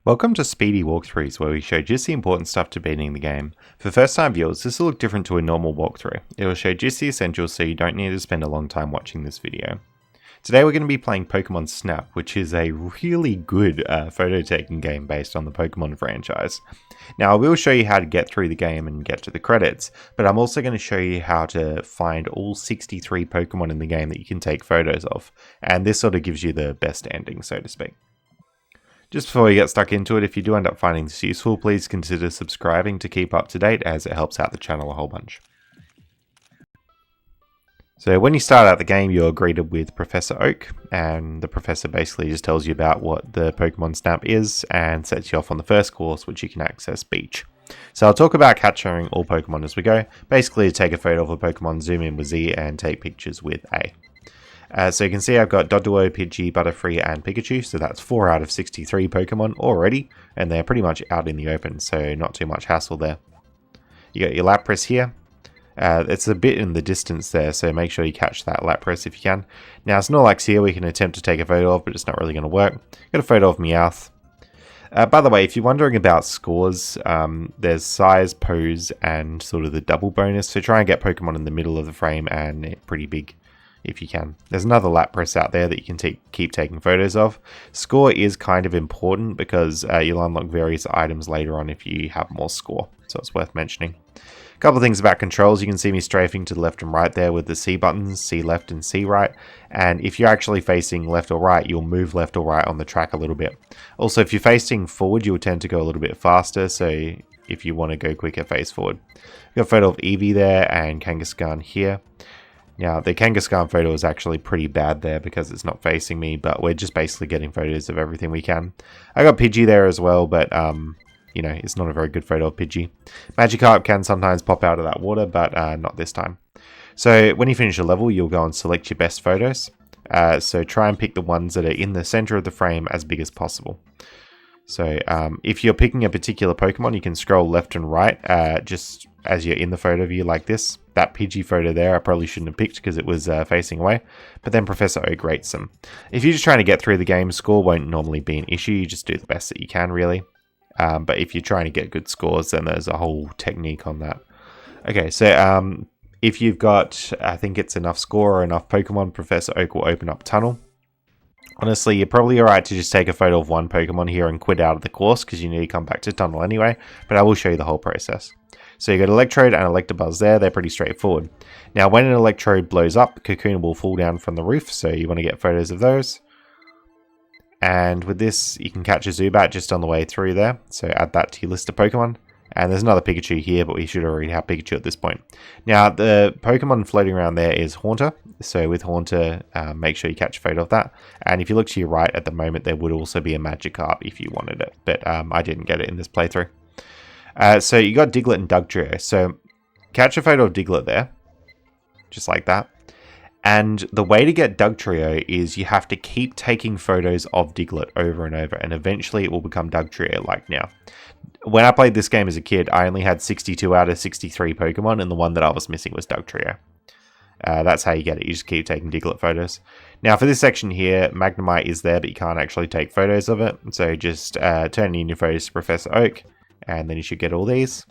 Welcome to Speedy Walkthroughs, where we show just the important stuff to beating the game. For first time viewers, this will look different to a normal walkthrough. It will show just the essentials so you don't need to spend a long time watching this video. Today we're going to be playing Pokemon Snap, which is a really good photo taking game based on the Pokemon franchise. Now I will show you how to get through the game and get to the credits, but I'm also going to show you how to find all 63 Pokemon in the game that you can take photos of, and this sort of gives you the best ending, so to speak. Just before we get stuck into it, if you do end up finding this useful, please consider subscribing to keep up to date as it helps out the channel a whole bunch. So when you start out the game, you're greeted with Professor Oak, and the professor basically just tells you about what the Pokemon Snap is and sets you off on the first course, which you can access Beach. So I'll talk about capturing all Pokemon as we go. Basically, take a photo of a Pokemon, zoom in with Z, and take pictures with A. So you can see I've got Doduo, Pidgey, Butterfree, and Pikachu, so that's 4 out of 63 Pokemon already, and they're pretty much out in the open, so not too much hassle there. You got your Lapras here. It's a bit in the distance there, so make sure you catch that Lapras if you can. Now, Snorlax here we can attempt to take a photo of, but it's not really going to work. Got a photo of Meowth. By the way, if you're wondering about scores, there's size, pose, and sort of the double bonus, so try and get Pokemon in the middle of the frame and pretty big if you can. There's another Lapras out there that you can keep taking photos of. Score is kind of important because you'll unlock various items later on if you have more score, so it's worth mentioning. A couple of things about controls. You can see me strafing to the left and right there with the C buttons, C left and C right, and if you're actually facing left or right, you'll move left or right on the track a little bit. Also, if you're facing forward, you'll tend to go a little bit faster, so if you want to go quicker, face forward. Got a photo of Eevee there and Kangaskhan here. Now, the Kangaskhan photo is actually pretty bad there because it's not facing me, but we're just basically getting photos of everything we can. I got Pidgey there as well, but, you know, it's not a very good photo of Pidgey. Magikarp can sometimes pop out of that water, but not this time. So, when you finish a level, you'll go and select your best photos. So, try and pick the ones that are in the center of the frame as big as possible. So, if you're picking a particular Pokemon, you can scroll left and right, just as you're in the photo view like this. That Pidgey photo there, I probably shouldn't have picked because it was facing away, but then Professor Oak rates them. If you're just trying to get through the game, score won't normally be an issue. You just do the best that you can, really. But if you're trying to get good scores, then there's a whole technique on that. Okay, so if you've got, I think it's enough score or enough Pokemon, Professor Oak will open up Tunnel. Honestly, you're probably alright to just take a photo of one Pokemon here and quit out of the course because you need to come back to Tunnel anyway, but I will show you the whole process. So you got Electrode and Electabuzz there, they're pretty straightforward. Now when an Electrode blows up, Kakuna will fall down from the roof, so you want to get photos of those. And with this, you can catch a Zubat just on the way through there, so add that to your list of Pokemon. And there's another Pikachu here, but we should already have Pikachu at this point. Now, the Pokemon floating around there is Haunter. So with Haunter, make sure you catch a photo of that. And if you look to your right at the moment, there would also be a Magikarp if you wanted it. But I didn't get it in this playthrough. So you got Diglett and Dugtrio. So catch a photo of Diglett there. Just like that. And the way to get Dugtrio is you have to keep taking photos of Diglett over and over. And eventually it will become Dugtrio like now. When I played this game as a kid, I only had 62 out of 63 Pokemon, and the one that I was missing was Dugtrio. That's how you get it. You just keep taking Diglett photos. Now, for this section here, Magnemite is there, but you can't actually take photos of it. So just turn in your photos to Professor Oak, and then you should get all these.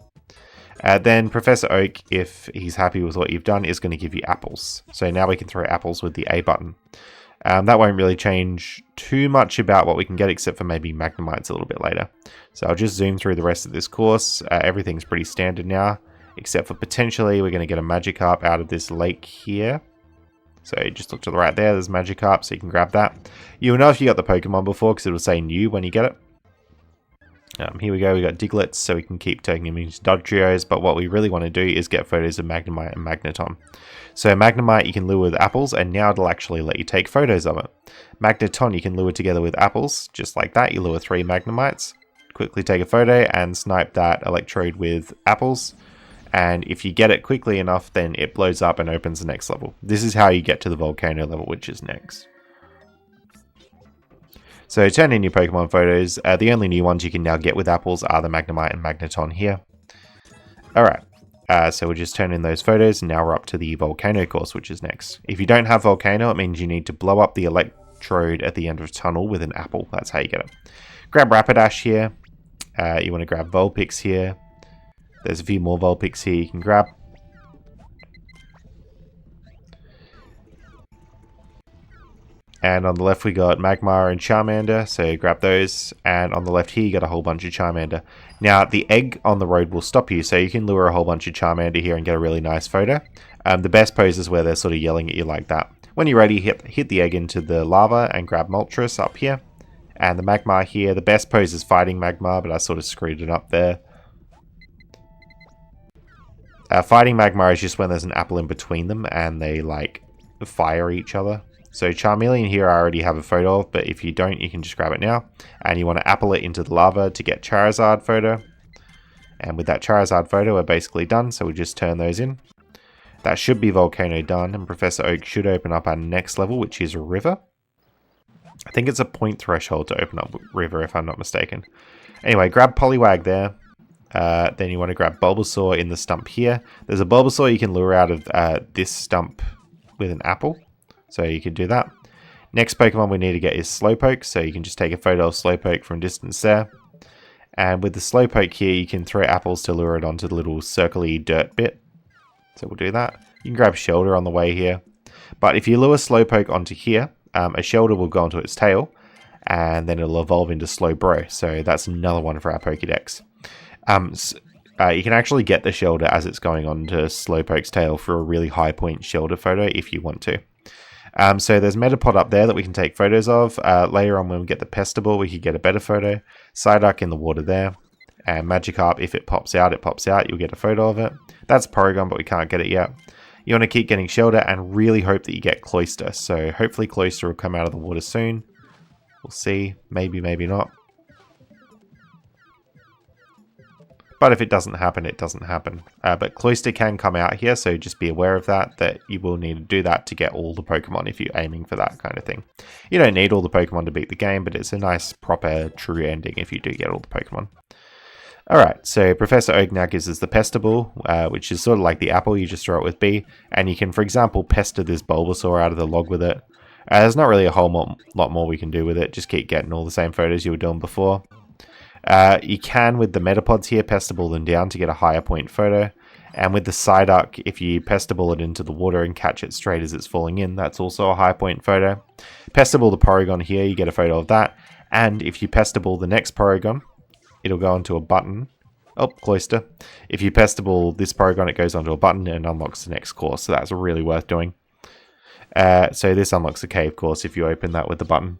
Then Professor Oak, if he's happy with what you've done, is going to give you apples. So now we can throw apples with the A button. That won't really change too much about what we can get, except for maybe Magnemites a little bit later. So I'll just zoom through the rest of this course. Everything's pretty standard now, except for potentially we're going to get a Magikarp out of this lake here. So just look to the right there, there's Magikarp, so you can grab that. You'll know if you got the Pokemon before, because it'll say new when you get it. Here we go, we got Diglett, so we can keep taking him into Dugtrios, but what we really want to do is get photos of Magnemite and Magneton. So Magnemite you can lure with apples, and now it'll actually let you take photos of it. Magneton you can lure together with apples, just like that. You lure 3 Magnemites, quickly take a photo, and snipe that Electrode with apples. And if you get it quickly enough, then it blows up and opens the next level. This is how you get to the Volcano level, which is next. So turn in your Pokemon photos. The only new ones you can now get with apples are the Magnemite and Magneton here. Alright, so we'll just turn in those photos, and now we're up to the Volcano course, which is next. If you don't have Volcano, it means you need to blow up the Electrode at the end of a tunnel with an apple. That's how you get it. Grab Rapidash here. You want to grab Vulpix here. There's a few more Vulpix here you can grab. And on the left we got Magmar and Charmander, so grab those. And on the left here you got a whole bunch of Charmander. Now the egg on the road will stop you, so you can lure a whole bunch of Charmander here and get a really nice photo. The best pose is where they're sort of yelling at you like that. When you're ready, hit the egg into the lava and grab Moltres up here. And the Magmar here, the best pose is fighting Magmar, but I sort of screwed it up there. Fighting Magmar is just when there's an apple in between them and they like fire each other. So Charmeleon here I already have a photo of, but if you don't, you can just grab it now. And you want to apple it into the lava to get Charizard photo. And with that Charizard photo, we're basically done, so we'll just turn those in. That should be Volcano done, and Professor Oak should open up our next level, which is River. I think it's a point threshold to open up River, if I'm not mistaken. Anyway, grab Poliwag there. Then you want to grab Bulbasaur in the stump here. There's a Bulbasaur you can lure out of this stump with an apple. So you can do that. Next Pokemon we need to get is Slowpoke. So you can just take a photo of Slowpoke from distance there. And with the Slowpoke here, you can throw apples to lure it onto the little circly dirt bit. So we'll do that. You can grab Shelter on the way here. But if you lure Slowpoke onto here, a Shelter will go onto its tail. And then it'll evolve into Slowbro. So that's another one for our Pokedex. You can actually get the Shelter as it's going onto Slowpoke's tail for a really high point Shelter photo if you want to. So there's Metapod up there that we can take photos of. Later on when we get the Pesterball, we can get a better photo. Psyduck in the water there. And Magikarp, if it pops out, you'll get a photo of it. That's Porygon, but we can't get it yet. You want to keep getting Shelter and really hope that you get Cloyster. So hopefully Cloyster will come out of the water soon. We'll see. Maybe, maybe not. But if it doesn't happen, it doesn't happen. But Cloyster can come out here, so just be aware of that you will need to do that to get all the Pokemon if you're aiming for that kind of thing. You don't need all the Pokemon to beat the game, but it's a nice, proper, true ending if you do get all the Pokemon. Alright, so Professor Oak now gives us the Pesterball, which is sort of like the apple, you just throw it with B, and you can, for example, pester this Bulbasaur out of the log with it. There's not really a whole lot more we can do with it, just keep getting all the same photos you were doing before. You can, with the Metapods here, Pesterball them down to get a higher point photo. And with the Psyduck, if you Pesterball it into the water and catch it straight as it's falling in, that's also a high point photo. Pesterball the Porygon here, you get a photo of that. And if you Pesterball the next Porygon, it'll go onto a button. Oh, Cloyster. If you Pesterball this Porygon, it goes onto a button and unlocks the next course. So that's really worth doing. So this unlocks the cave course if you open that with the button.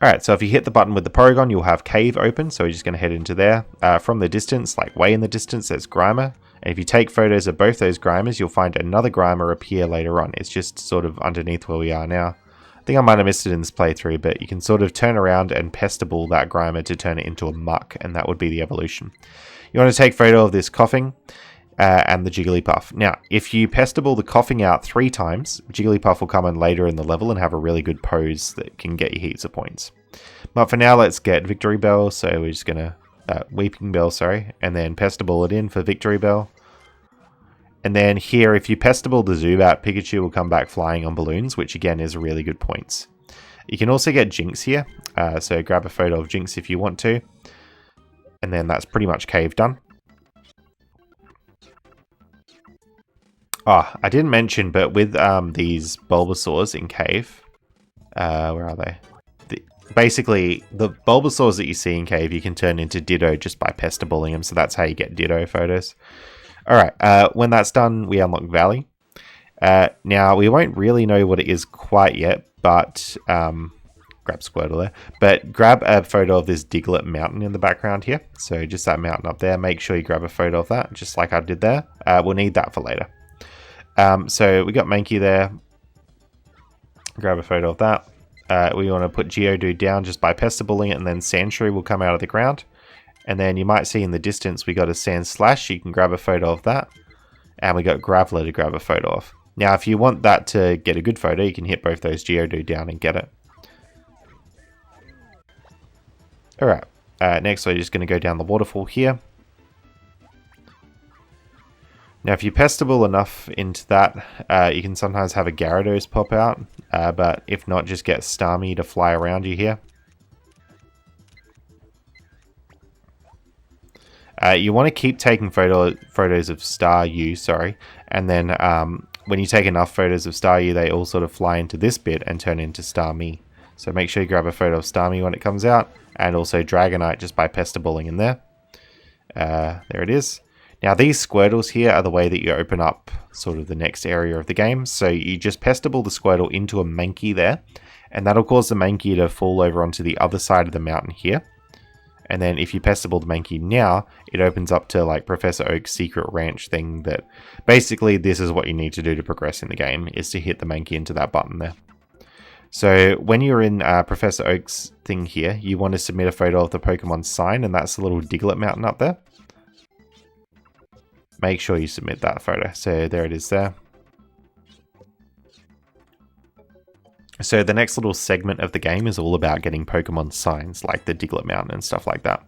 Alright, so if you hit the button with the Porygon, you'll have Cave open, so we're just going to head into there. From the distance, like way in the distance, there's Grimer. And if you take photos of both those Grimers, you'll find another Grimer appear later on. It's just sort of underneath where we are now. I think I might have missed it in this playthrough, but you can sort of turn around and Pesterball that Grimer to turn it into a Muck, and that would be the evolution. You want to take photo of this Coughing and the Jigglypuff. Now, if you Pesterball the Coughing out 3 times, Jigglypuff will come in later in the level and have a really good pose that can get you heaps of points. But for now, let's get Victory Bell, so we're just going to... Weeping Bell, sorry, and then Pesterball it in for Victory Bell. And then here, if you Pesterball the Zubat, Pikachu will come back flying on balloons, which again is really good points. You can also get Jinx here, so grab a photo of Jinx if you want to. And then that's pretty much Cave done. Oh, I didn't mention, but with these Bulbasaurs in Cave, where are they? Basically, the Bulbasaurs that you see in Cave, you can turn into Ditto just by Pesterballing them, so that's how you get Ditto photos. Alright, when that's done, we unlock Valley. Now, we won't really know what it is quite yet, but... grab Squirtle there. But grab a photo of this Diglett mountain in the background here. So just that mountain up there. Make sure you grab a photo of that, just like I did there. We'll need that for later. So we got Mankey there. Grab a photo of that. We want to put Geodude down just by Pesterballing it, and then Sandshrew will come out of the ground. And then you might see in the distance we got a Sandslash. You can grab a photo of that. And we got Graveler to grab a photo of. Now, if you want that to get a good photo, you can hit both those Geodude down and get it. Alright, next we're just going to go down the waterfall here. Now if you Pesterball enough into that, you can sometimes have a Gyarados pop out, but if not, just get Starmie to fly around you here. You want to keep taking photos of Staryu, sorry, and then when you take enough photos of Staryu, they all sort of fly into this bit and turn into Starmie. So make sure you grab a photo of Starmie when it comes out, and also Dragonite just by pester balling in there. There it is. Now these Squirtles here are the way that you open up sort of the next area of the game. So you just pester ball the Squirtle into a Mankey there, and that'll cause the Mankey to fall over onto the other side of the mountain here. And then if you pester ball the Mankey now, it opens up to like Professor Oak's secret ranch thing that basically this is what you need to do to progress in the game, is to hit the Mankey into that button there. So when you're in Professor Oak's thing here, you want to submit a photo of the Pokemon sign, and that's the little Diglett mountain up there. Make sure you submit that photo. So there it is there. So the next little segment of the game is all about getting Pokemon signs, like the Diglett Mountain and stuff like that.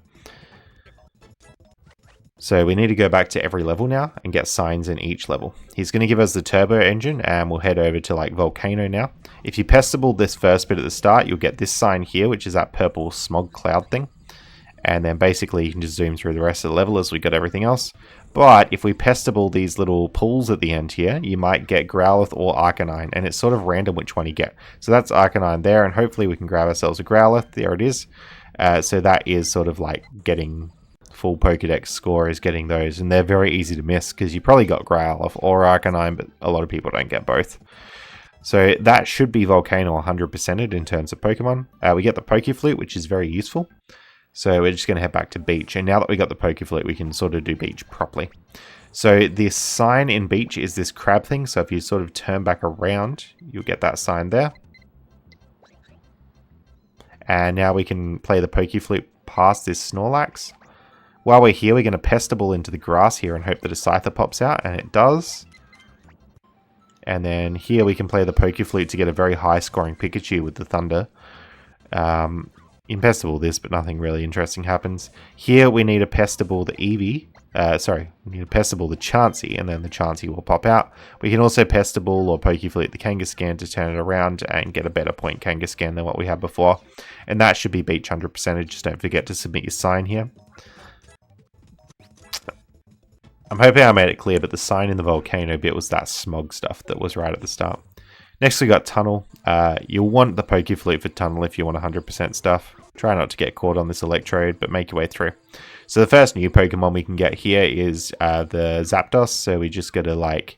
So we need to go back to every level now and get signs in each level. He's going to give us the turbo engine, and we'll head over to like Volcano now. If you pester ball this first bit at the start, you'll get this sign here, which is that purple smog cloud thing. And then basically you can just zoom through the rest of the level as we got everything else. But if we pester ball these little pools at the end here, you might get Growlithe or Arcanine, and it's sort of random which one you get. So that's Arcanine there, and hopefully we can grab ourselves a Growlithe. There it is. So that is sort of like getting full Pokedex score, is getting those, and they're very easy to miss because you probably got Growlithe or Arcanine, but a lot of people don't get both. So that should be Volcano 100%ed in terms of Pokemon. We get the Pokeflute, which is very useful. So we're just going to head back to Beach, and now that we got the Pokeflute, we can sort of do Beach properly. So this sign in Beach is this crab thing, so if you sort of turn back around, you'll get that sign there. And now we can play the Pokeflute past this Snorlax. While we're here, we're going to pester ball into the grass here and hope that a Scyther pops out, and it does. And then here we can play the Pokeflute to get a very high scoring Pikachu with the Thunder. You can pester ball this, but nothing really interesting happens. Here we need to pester ball the Eevee. We need to pester ball the Chansey, and then the Chansey will pop out. We can also pester ball or Pokeflute the Kangaskhan to turn it around and get a better point Kangaskhan than what we had before. And that should be Beach 100%. Just don't forget to submit your sign here. I'm hoping I made it clear, but the sign in the Volcano bit was that smog stuff that was right at the start. Next we got Tunnel. You'll want the Pokeflute for Tunnel if you want 100% stuff. Try not to get caught on this Electrode, but make your way through. So the first new Pokemon we can get here is the Zapdos. So we just got to like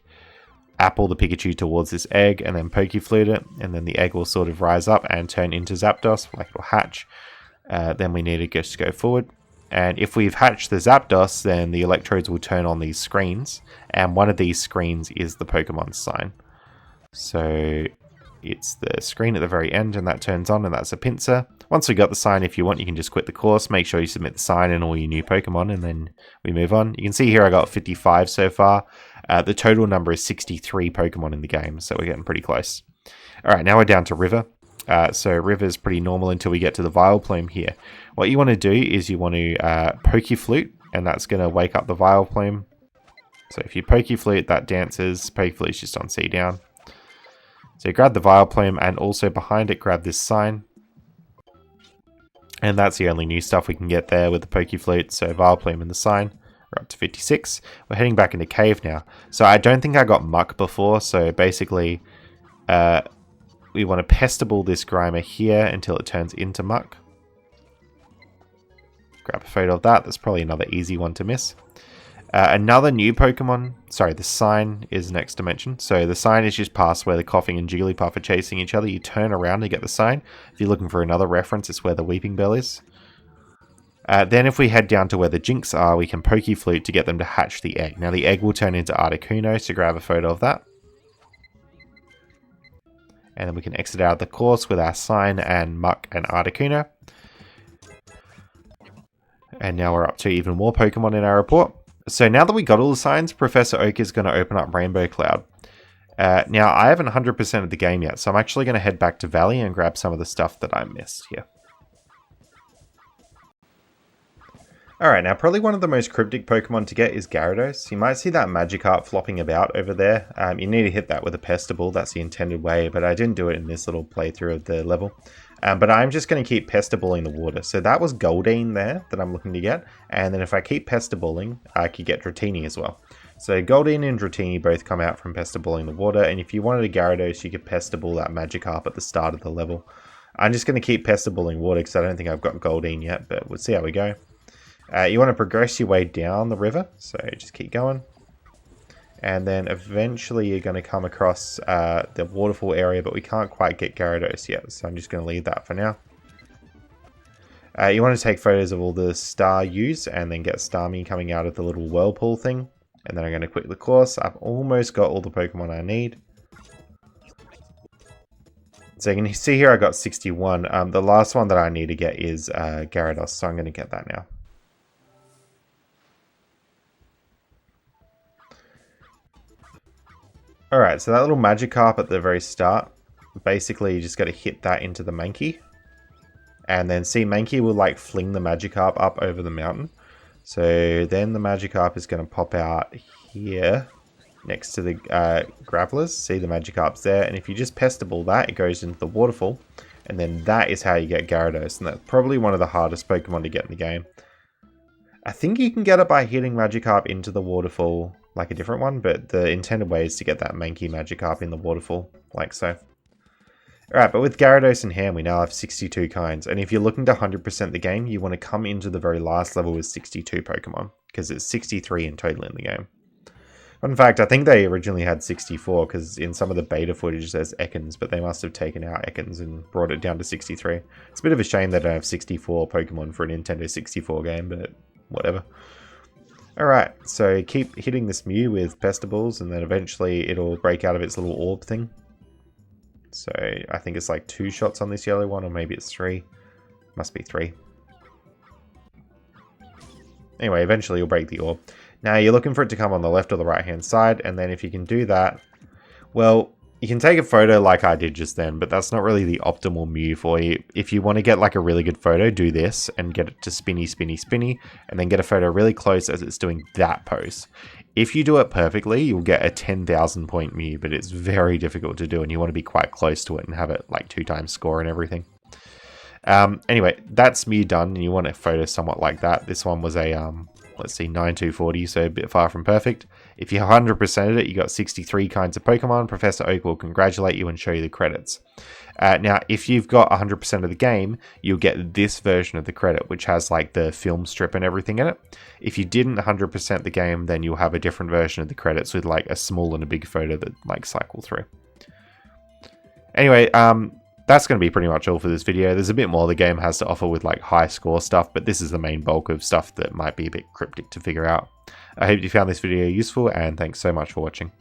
apple the Pikachu towards this egg and then Pokeflute it. And then the egg will sort of rise up and turn into Zapdos, like it'll hatch. Then we need to just go forward. And if we've hatched the Zapdos, then the Electrodes will turn on these screens. And one of these screens is the Pokemon sign. So it's the screen at the very end, and that turns on, and that's a Pinsir. Once we got the sign, if you want, you can just quit the course. Make sure you submit the sign and all your new Pokemon, and then we move on. You can see here I got 55 so far. The total number is 63 Pokemon in the game, so we're getting pretty close. Alright, now we're down to River. So River is pretty normal until we get to the Vileplume here. What you want to do is you want to Pokeflute, and that's going to wake up the Vileplume. So if you Pokeflute, that dances. Pokeflute's just on C down. So grab the Vileplume, and also behind it grab this sign. And that's the only new stuff we can get there with the Pokeflute. So Vileplume and the sign. We're up to 56. We're heading back into Cave now. So I don't think I got Muck before. So basically, we want to pester ball this Grimer here until it turns into Muck. Grab a photo of that. That's probably another easy one to miss. Another new Pokemon, sorry, the sign is next to mention. So the sign is just past where the Coughing and Jigglypuff are chasing each other. You turn around to get the sign. If you're looking for another reference, it's where the Weeping Bell is. Then if we head down to where the Jinx are, we can Pokeflute to get them to hatch the egg. Now the egg will turn into Articuno, so grab a photo of that. And then we can exit out of the course with our sign and Muck and Articuno. And now we're up to even more Pokemon in our report. So now that we got all the signs, Professor Oak is going to open up Rainbow Cloud. Now, I haven't 100% of the game yet, so I'm actually going to head back to Valley and grab some of the stuff that I missed here. Alright, now probably one of the most cryptic Pokemon to get is Gyarados. You might see that Magikarp flopping about over there. You need to hit that with a Pester Ball, that's the intended way, but I didn't do it in this little playthrough of the level. But I'm just going to keep pester balling the water. So that was Goldeen there that I'm looking to get. And then if I keep pester balling, I could get Dratini as well. So Goldeen and Dratini both come out from pester balling the water. And if you wanted a Gyarados, you could pester ball that Magikarp at the start of the level. I'm just going to keep pester balling water because I don't think I've got Goldeen yet. But we'll see how we go. You want to progress your way down the river. So just keep going. And then eventually you're going to come across the waterfall area, but we can't quite get Gyarados yet, so I'm just going to leave that for now. You want to take photos of all the Starus and then get Starmie coming out of the little whirlpool thing. And then I'm going to quit the course. I've almost got all the Pokemon I need. So you can see here I got 61. The last one that I need to get is Gyarados, so I'm going to get that now. Alright, so that little Magikarp at the very start, basically you just got to hit that into the Mankey. And then see, Mankey will like fling the Magikarp up over the mountain. So then the Magikarp is going to pop out here next to the Gravelers. See, the Magikarp's there. And if you just pester ball that, it goes into the waterfall. And then that is how you get Gyarados. And that's probably one of the hardest Pokemon to get in the game. I think you can get it by hitting Magikarp into the waterfall like a different one, but the intended way is to get that Mankey Magikarp in the waterfall, like so. Alright, but with Gyarados in hand, we now have 62 kinds, and if you're looking to 100% the game, you want to come into the very last level with 62 Pokemon, because it's 63 in total in the game. In fact, I think they originally had 64, because in some of the beta footage there's Ekans, but they must have taken out Ekans and brought it down to 63. It's a bit of a shame they don't have 64 Pokemon for a Nintendo 64 game, but whatever. Alright, so keep hitting this Mew with pester balls, and then eventually it'll break out of its little orb thing. So I think it's like 2 shots on this yellow one, or maybe it's 3. Must be 3. Anyway, eventually you'll break the orb. Now you're looking for it to come on the left or the right hand side, and then if you can do that, well, you can take a photo like I did just then, but that's not really the optimal Mew for you. If you want to get like a really good photo, do this and get it to spinny, spinny, spinny, and then get a photo really close as it's doing that pose. If you do it perfectly, you'll get a 10,000 point Mew, but it's very difficult to do, and you want to be quite close to it and have it like 2 times score and everything. Anyway, that's Mew done, and you want a photo somewhat like that. This one was a, let's see, 9240, so a bit far from perfect. If you 100%ed it, you got 63 kinds of Pokemon. Professor Oak will congratulate you and show you the credits. Now, if you've got 100% of the game, you'll get this version of the credit, which has like the film strip and everything in it. If you didn't 100% the game, then you'll have a different version of the credits with like a small and a big photo that like cycle through. Anyway, that's going to be pretty much all for this video. There's a bit more the game has to offer with like high score stuff, but this is the main bulk of stuff that might be a bit cryptic to figure out. I hope you found this video useful, and thanks so much for watching.